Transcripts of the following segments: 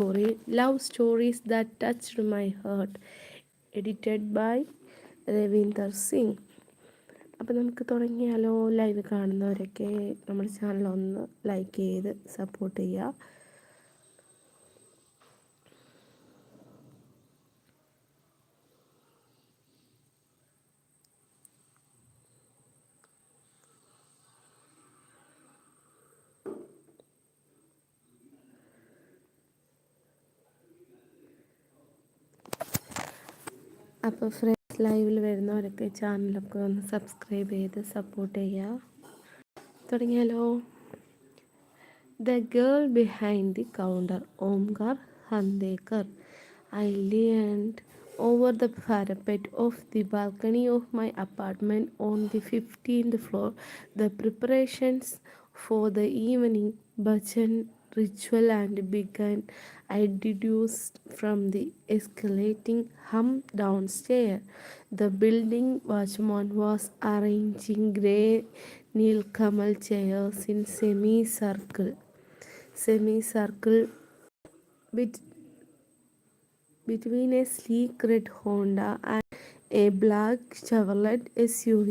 story, love stories that touched my heart, edited by Ravinder Singh. അപ്പോൾ നമുക്ക് തുടങ്ങിയാലോ. ലൈവ് കാണുന്നവരൊക്കെ നമ്മുടെ ചാനൽ ഒന്ന് ലൈക്ക് ചെയ്ത് സപ്പോർട്ട് ചെയ്യുക. അപ്പോൾ ഫ്രണ്ട്സ്, ലൈവിൽ വരുന്നവരൊക്കെ ചാനലൊക്കെ ഒന്ന് സബ്സ്ക്രൈബ് ചെയ്ത് സപ്പോർട്ട് ചെയ്യുക. തുടങ്ങിയാലോ. The girl behind the counter, Omkar Handekar. I leaned over the parapet of the balcony of my apartment on the 15th floor. The preparations for the evening bhajan ritual and began. I deduced from the escalating hum downstairs. The building watchman was arranging grey Nilkamal chairs in semicircle bet- between a sleek red Honda and a black Chevrolet SUV.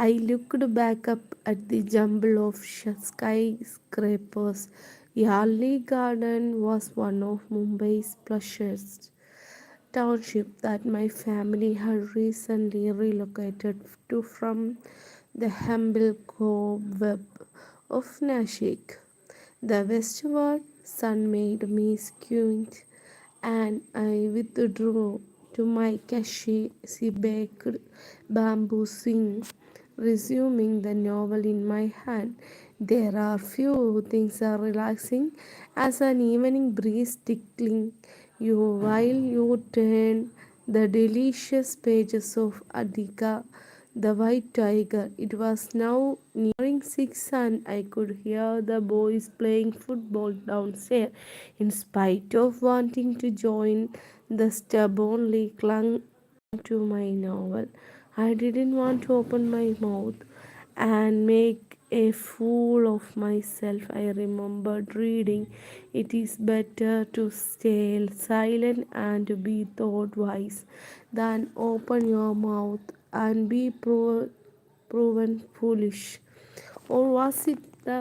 I looked back up at the jumble of skyscrapers. Yardley Garden was one of Mumbai's plushest township that my family had recently relocated to from the humble cobweb of Nashik. The westward sun made me squint, and I withdrew to my cashew-baked bamboo swing, resuming the novel in my hand. There are few things as relaxing as an evening breeze tickling you while you turn the delicious pages of Adhika the White Tiger. It was now nearing 6 and I could hear the boys playing football downstairs. In spite of wanting to join, the stubbornly clung to my novel. I didn't want to open my mouth and make a fool of myself. I remembered reading, "It is better to stay silent and to be thought wise than open your mouth and be proven foolish." Or was it the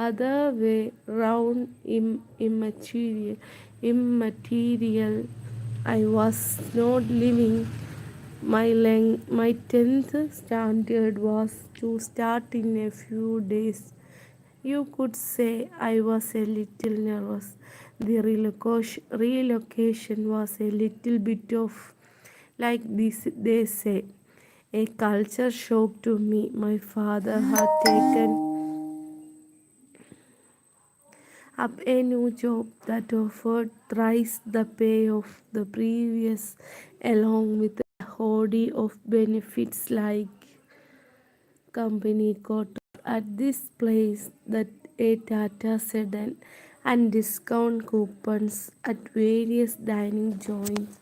other way round? Immaterial. I was not living. My 10th standard was to start in a few days. You could say I was a little nervous. The relocation was a little bit of, like this, they say, a culture shock to me. My father had taken up a new job that offered thrice the pay of the previous, along with a hoard of benefits like company quotas at this place, that a Tata sedan, and discount coupons at various dining joints.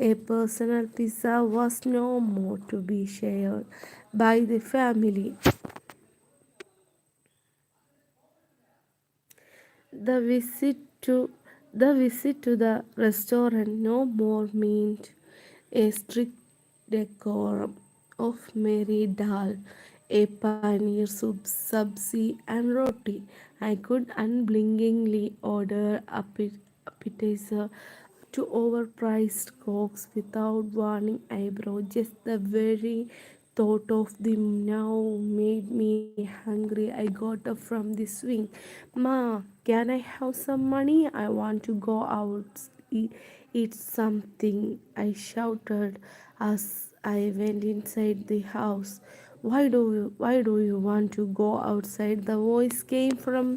A personal pizza was no more to be shared by the family. The visit to the restaurant no more meant a strict decorum of merry dal, a paneer soup, sabzi, and roti. I could unblinkingly order appetizer to overpriced cokes without warning eyebrow. Just the very thought of them now made me hungry. I got up from the swing. "Ma, can I have some money? I want to go out, eat something," I shouted as I went inside the house. Why do you want to go outside?" The voice came from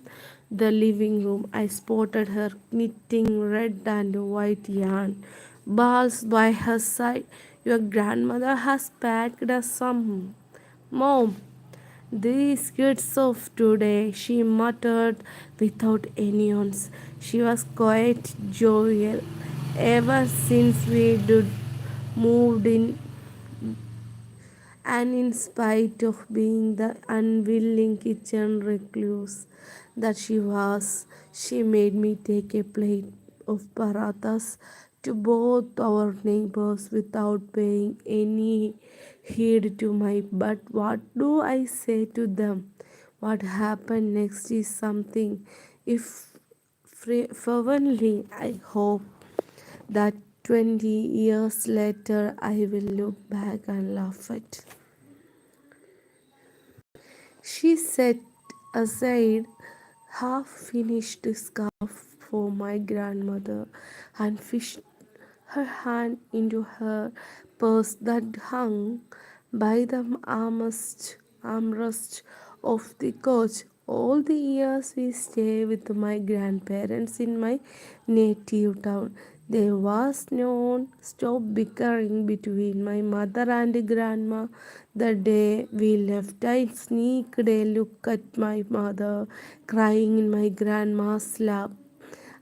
the living room. I spotted her knitting red and white yarn balls by her side. "Your grandmother has packed us some, Mom. These kids of today," she muttered without any nuance. She was quite jovial ever since we did moved in, and in spite of being the unwilling kitchen recluse that she was, she made me take a plate of parathas to both our neighbors without paying any heed to my. But what do I say to them? What happened next is something, if fervently I hope that 20 years later I will look back and laugh at. She set aside half-finished scarf for my grandmother and fished her hand into her purse that hung by the armrest of the coach. All the years we stayed with my grandparents in my native town, there was no stop bickering between my mother and grandma. The day we left, I sneaked a look at my mother crying in my grandma's lap,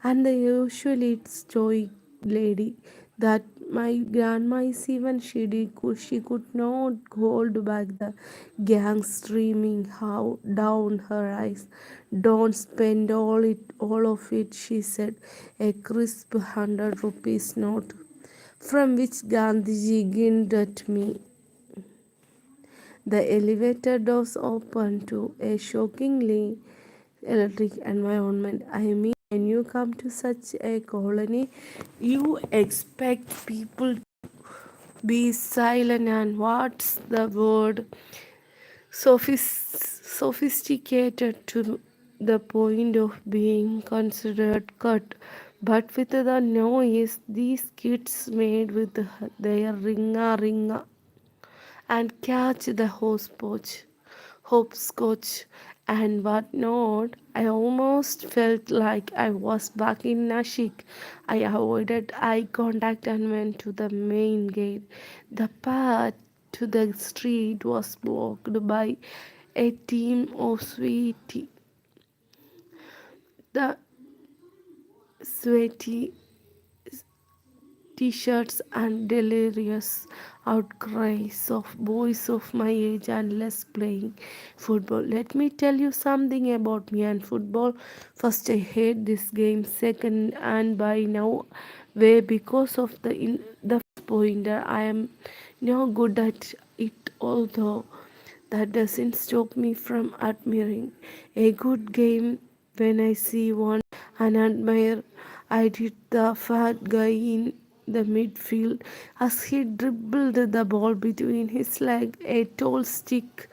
and the usually stoic lady that my grandma is, even she could not hold back the gang streaming how down her eyes. Don't spend all of it, she said, a crisp 100 rupees note from which Gandhiji grinned at me. The elevator doors opened to a shockingly electric environment. I mean, when you come to such a colony, you expect people to be silent and what's the word? Sophisticated to the point of being considered cut. But with the noise these kids made with their ringa and catch the hopscotch and whatnot, I almost felt like I was back in Nashik. I avoided eye contact and went to the main gate. The path to the street was blocked by a team of the sweaty T-shirts and delirious outcries of boys of my age and less playing football. Let me tell you something about me and football. First, I hate this game. Second, and by now, way because of the pointer, I am no good at it. Although that doesn't stop me from admiring a good game when I see one and admire. I did the fat guy in the midfield as he dribbled the ball between his legs. A tall stick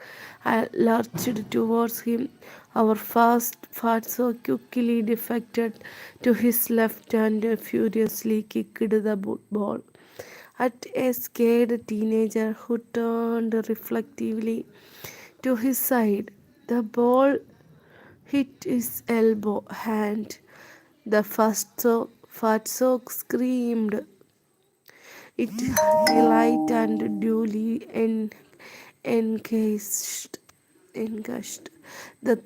lurched towards him. Our fast fatso quickly defected to his left and furiously kicked the ball at a scared teenager who turned reflectively to his side. The ball hit his elbow hand. The fatso screamed. It light and duly encased. Encased. The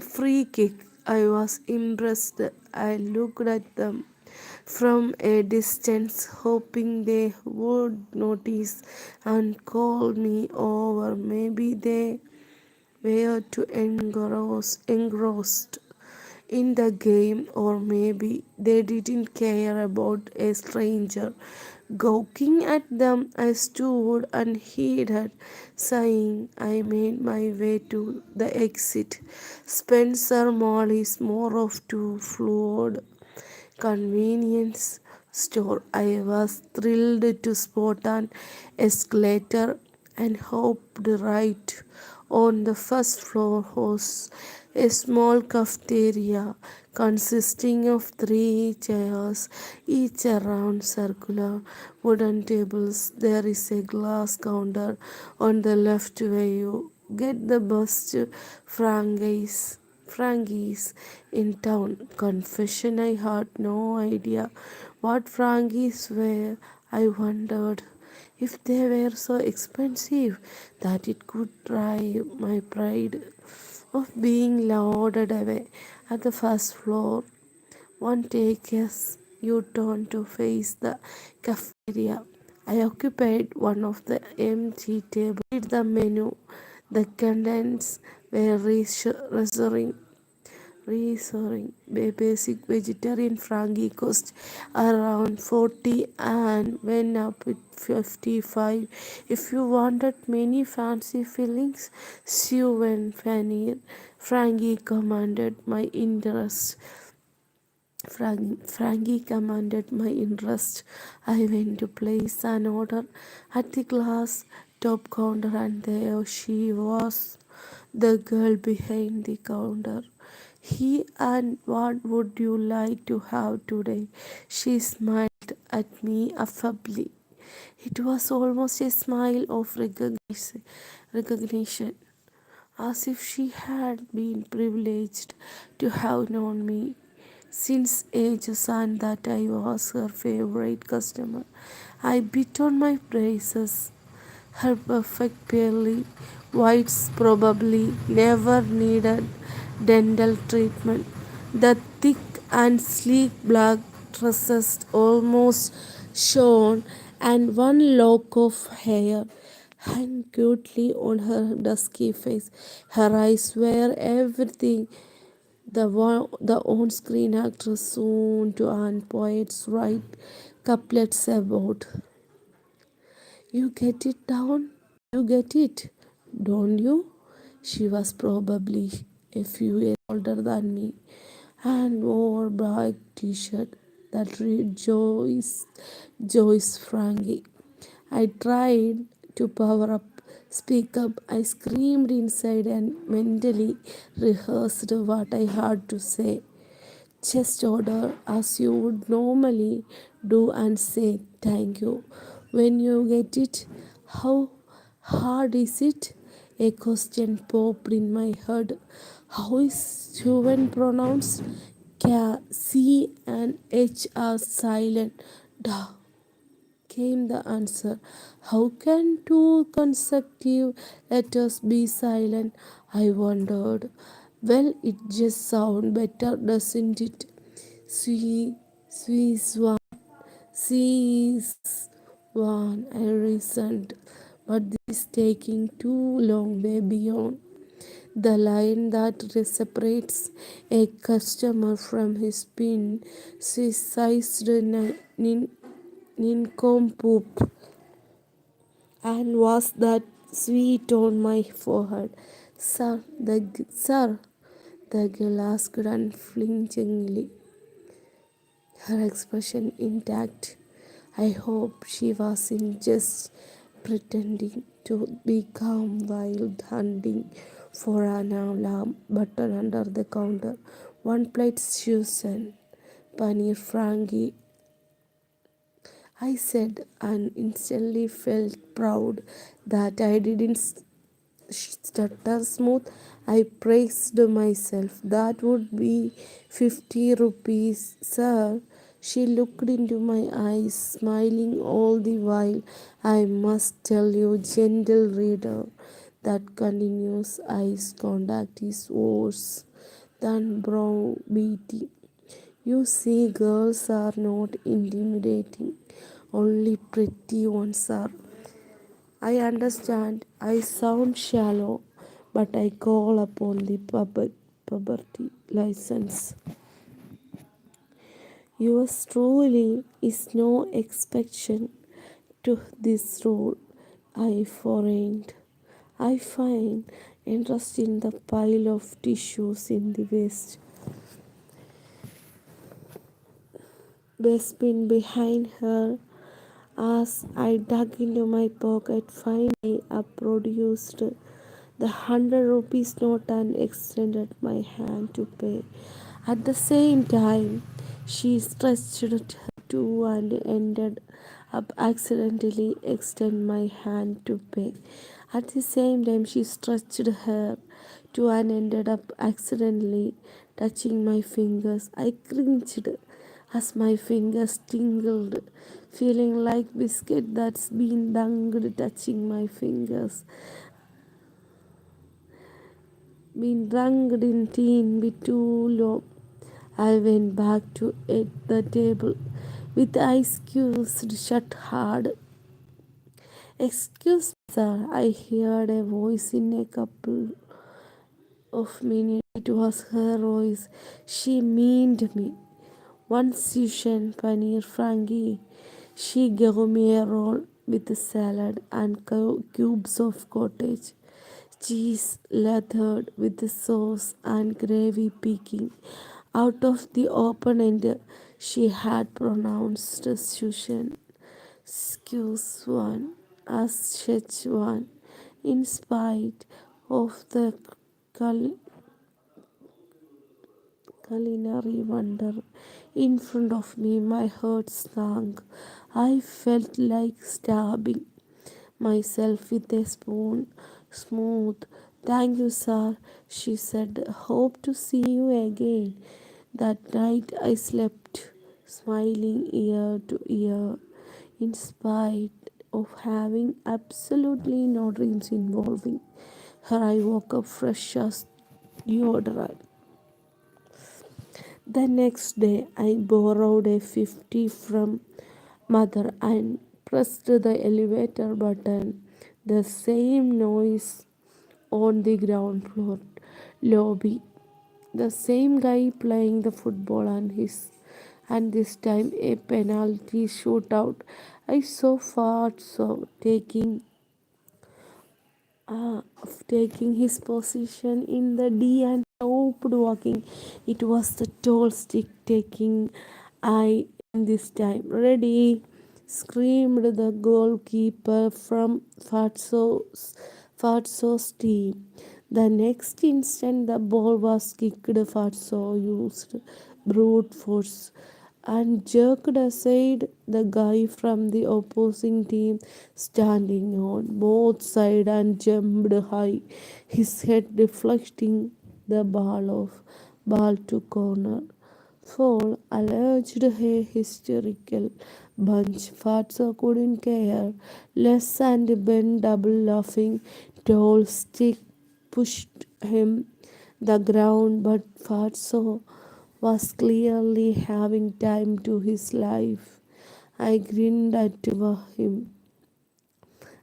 free kick. I was impressed. I looked at them from a distance, hoping they would notice and call me over. Maybe they were too engrossed in the game, or maybe they didn't care about a stranger gawking at them. I stood unheeded, sighing. I made my way to the exit. Spencer Mall is more of to fluid convenience store. I was thrilled to spot an escalator and hopped right on the first floor was a small cafeteria consisting of 3 chairs, each around circular wooden tables. There is a glass counter on the left where you get the best Frankies in town. Confession, I had no idea what Frankies were. I wondered if they were so expensive that it could drive my pride of being lauded away. At the first floor, one takes you turn to face the cafeteria. I occupied one of the empty tables. The menu, the contents were reassuring reassuring. A basic vegetarian Frankie cost around 40 and went up with 55. If you wanted many fancy fillings, stew and paneer, Frankie commanded my interest. Frankie commanded my interest. I went to place an order at the glass top counter, and there she was, the girl behind the counter. And what would you like to have today? She smiled at me affably. It was almost a smile of recognition, as if she had been privileged to have known me since ages and that I was her favorite customer. I bit on my braces. Her perfect pearly whites probably never needed dental treatment. The thick and sleek black tresses almost shone, and one lock of hair hung cutely on her dusky face. Her eyes were everything the on-screen actress soon to earn poets write couplets about. You get it down? You get it, don't you? She was probably a few years older than me and wore a black t-shirt that read Joyce Frankie. I tried to power up, speak up. I screamed inside and mentally rehearsed what I had to say. Just order as you would normally do and say thank you when you get it. How hard is it? A question popped in my head. How is human pronounced? C and H are silent. Duh, came the answer. How can two consecutive letters be silent? I wondered. Well, it just sounds better, doesn't it? Swiss one, Swiss one, I reasoned. But this is taking too long, way beyond the line that separates a customer from his pin. Swiss-sized nincompoop, and was that sweet on my forehead. Sir, the girl asked unflinchingly, her expression intact. I hope she wasn't just pretending to be calm while hunting for an alarm button under the counter. One plate stews and paneer Frankie, I said, and instantly felt proud that I didn't stutter smooth. I praised myself. That would be 50 rupees, sir. She looked into my eyes, smiling all the while. I must tell you, gentle reader, that continuous eyes contact is worse than brow beating. You see, girls are not intimidating, only pretty ones are. I understand I sound shallow, but I call upon the puberty license. Yours truly is no exception to this rule. I foreigned. I find interest in the pile of tissues in the waste bin behind her. As I dug into my pocket, finally I produced the 100 rupees note and extended my hand to pay. At the same time, she stretched it too and ended up accidentally extend my hand to pay. At the same time, she stretched her to and ended up accidentally touching my fingers. I cringed as my fingers tingled, feeling like biscuit that's been dunked touching my fingers. Been dunked in teen bit too long. I went back to at the table with eyes closed shut hard. Excuse me, sir, I heard a voice in a couple of minute. It was her voice. She meaned me. Once you sent paneer frangie, she gave me a roll with salad and cubes of cottage cheese lathered with the sauce and gravy peeking out of the open end. She had pronounced Susan Swan as Szechuan in spite of the cul- culinary wonder in front of me. My heart sank. I felt like stabbing myself with a spoon. Smooth. Thank you, sir, she said. Hope to see you again. That night I slept, smiling ear to ear, in spite of having absolutely no dreams involving her. I woke up fresh as deodorant. The next day, I borrowed a 50 from mother and pressed the elevator button. The same noise on the ground floor lobby. The same guy playing the football and this time a penalty shootout. I so far so taking his position in the D and stopped walking. It was the tall stick taking I in this time. Ready, screamed the goalkeeper from Fatso's team. The next instant the ball was kicked. Fatso used brute force and jerked aside the guy from the opposing team standing on both sides and jumped high, his head deflecting the ball to corner. Fall alleged a hysterical bunch. Fatso couldn't care less and bent double laughing. Tall stick pushed him the ground, but Fatso was clearly having time to his life. I grinned at him.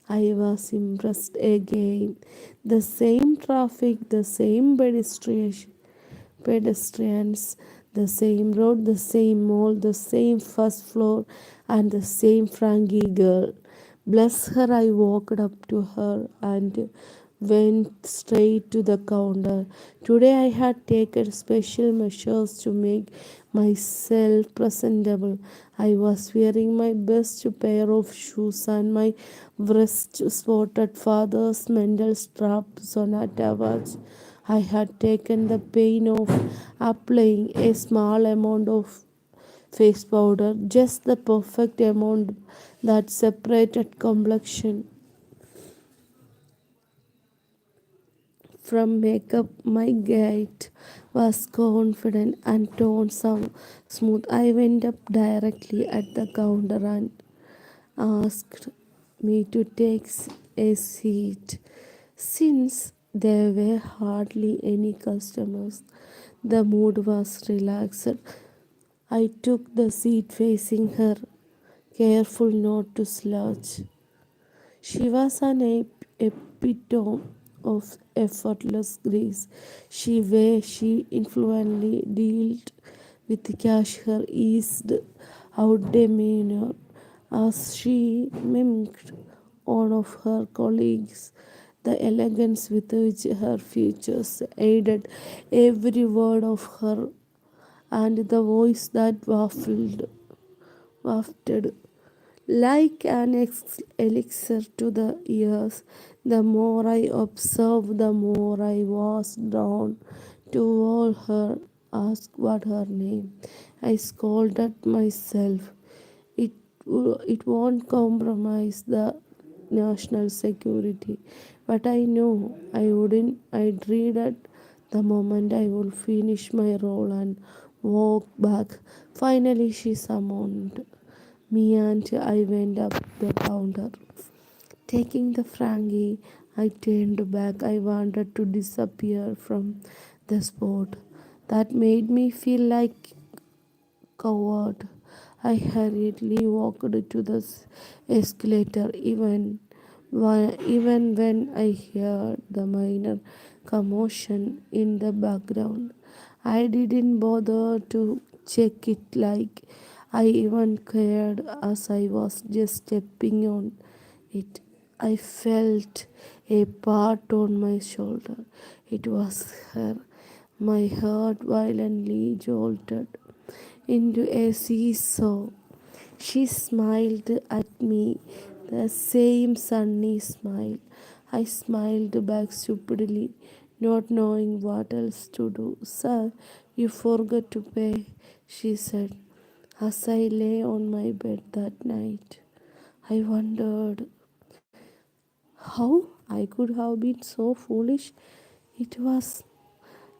I was impressed again. The same traffic, the same pedestrians, the same road, the same mall, the same first floor, and the same Frankie girl. Bless her, I walked up to her and went straight to the counter. Today I had taken special measures to make myself presentable. I was wearing my best pair of shoes and my wrist spotted father's mental strap sonata watch. I had taken the pain of applying a small amount of face powder, just the perfect amount that separated complexion from makeup. My gait was confident and tone smooth. I went up directly at the counter and asked me to take a seat. Since there were hardly any customers, the mood was relaxed. I took the seat facing her, careful not to slouch. She was an epitome of effortless grace. She influently dealt with the cash, her eased out demeanor as she mimicked one of her colleagues. The elegance with which her features aided every word of her, and the voice that wafted like an elixir to the ears. The more I observed, the more I was drawn to all her. Ask what her name. I scolded myself. It it won't compromise the national security, but I know I wouldn't. I'd read it the moment I would finish my role and walk back. Finally, she summoned me and I went up the counter. Taking the frangie, I turned back. I wanted to disappear from the spot. That made me feel like coward. I hurriedly walked to the escalator, even when I heard the minor commotion in the background. I didn't bother to check it like I even cared as I was just stepping on it. I felt a part on my shoulder. It was her. My heart violently jolted into a seesaw. She smiled at me, the same sunny smile. I smiled back stupidly, not knowing what else to do. Sir, you forgot to pay, she said, as I lay on my bed that night. I wondered how I could have been so foolish. It was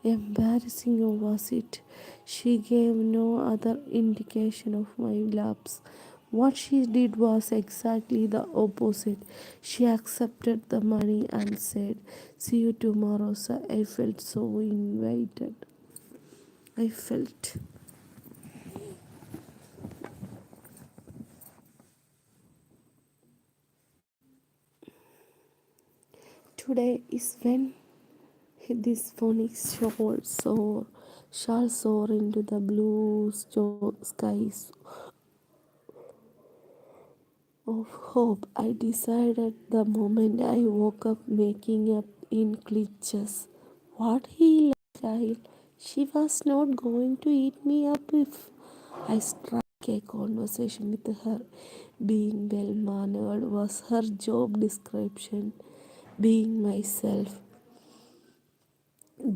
embarrassing, or was it? She gave no other indication of my lapse. What she did was exactly the opposite. She accepted the money and said, "See you tomorrow, sir." I felt so invited. I felt. Today is when this phonic shall soar into the blue skies of hope. I decided the moment I woke up, making up in glitches. What he child, she was not going to eat me up if I struck a conversation with her. Being well mannered was her job description. Being myself,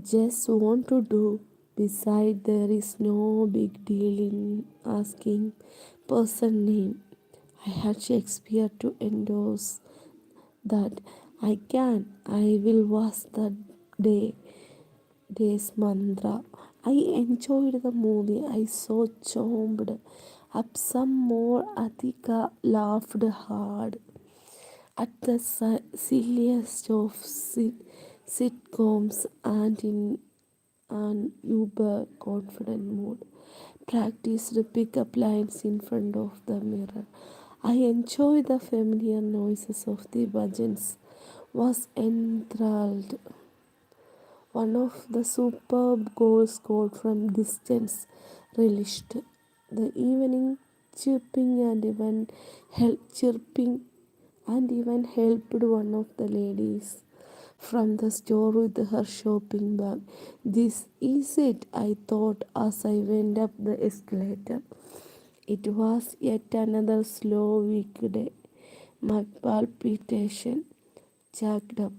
just want to do. Beside, there is no big deal in asking person name. I had Shakespeare to endorse that I will was the day day's mantra. I enjoyed the movie. I so chomped up some more. Atika laughed hard at the silliest of sitcoms and in an uber confident mood. Practiced pickup lines in front of the mirror. I enjoyed the familiar noises of the bhajans. Was enthralled. One of the superb goals scored from distance relished. The evening chirping and even helped one of the ladies from the store with her shopping bag. This is it, I thought as I went up the escalator. It was yet another slow weekday. My palpitation jacked up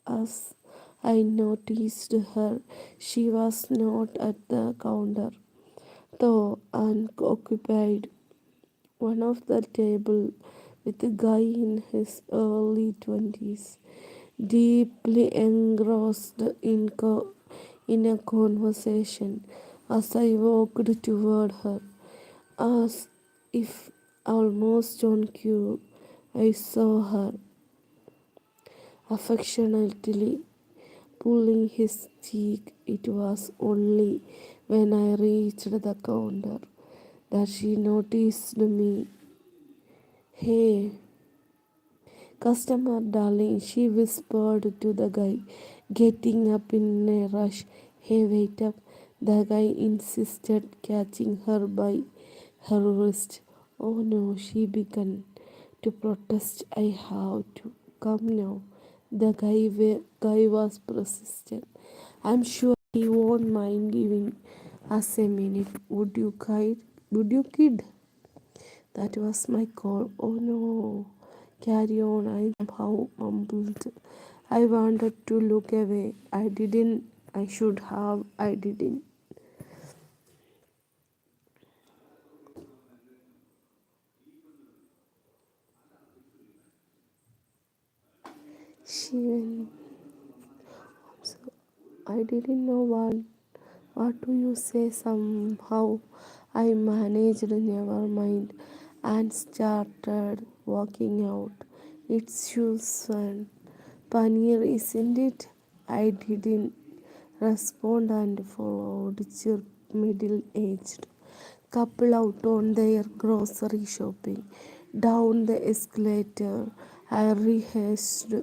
as I noticed her. She was not at the counter, though unoccupied. One of the table with a guy in his early 20s, deeply engrossed in a conversation. As I walked toward her, as if almost on cue, I saw her affectionately pulling his cheek. It was only when I reached the counter that she noticed me. "Hey, customer darling," she whispered to the guy, getting up in a rush. "Hey, wait up," the guy insisted, catching her by her wrist. "Oh no," she began to protest. "I have to. Come now." The guy was persistent. "I'm sure he won't mind giving us a minute. Would you kid? Would you kid?" That was my call. "Oh no." "Carry on," I somehow mumbled. I wanted to look away. I didn't. I should have. I didn't. She went. So I didn't know what do you say. Somehow I managed, never mind, and started walking out. "It's Susan. Paneer, isn't it?" I didn't respond and followed chirp middle-aged couple out on their grocery shopping. Down the escalator, I rehearsed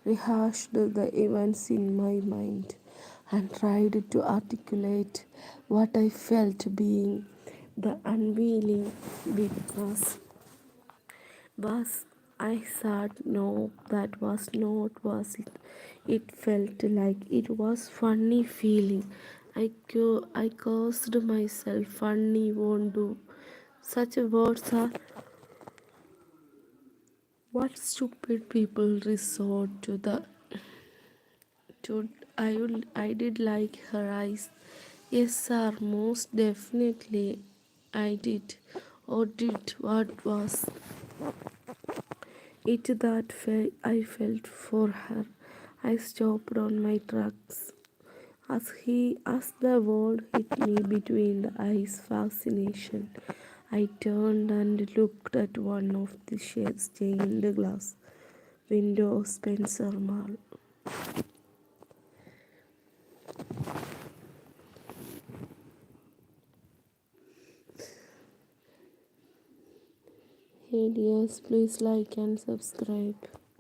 rehashed the events in my mind, and tried to articulate what I felt. Being the unwilling witness was I thought, no, that was not was it. It felt like it was funny feeling. I cursed myself. Funny won't do. Such words are what stupid people resort to. I did like her eyes. Yes, sir, most definitely I did. Or did what was it that I felt for her? I stopped on my tracks as the word hit me between the eyes. Fascination. I turned and looked at one of the stained glass window of Spencer Mall. Hey dears, please like and subscribe.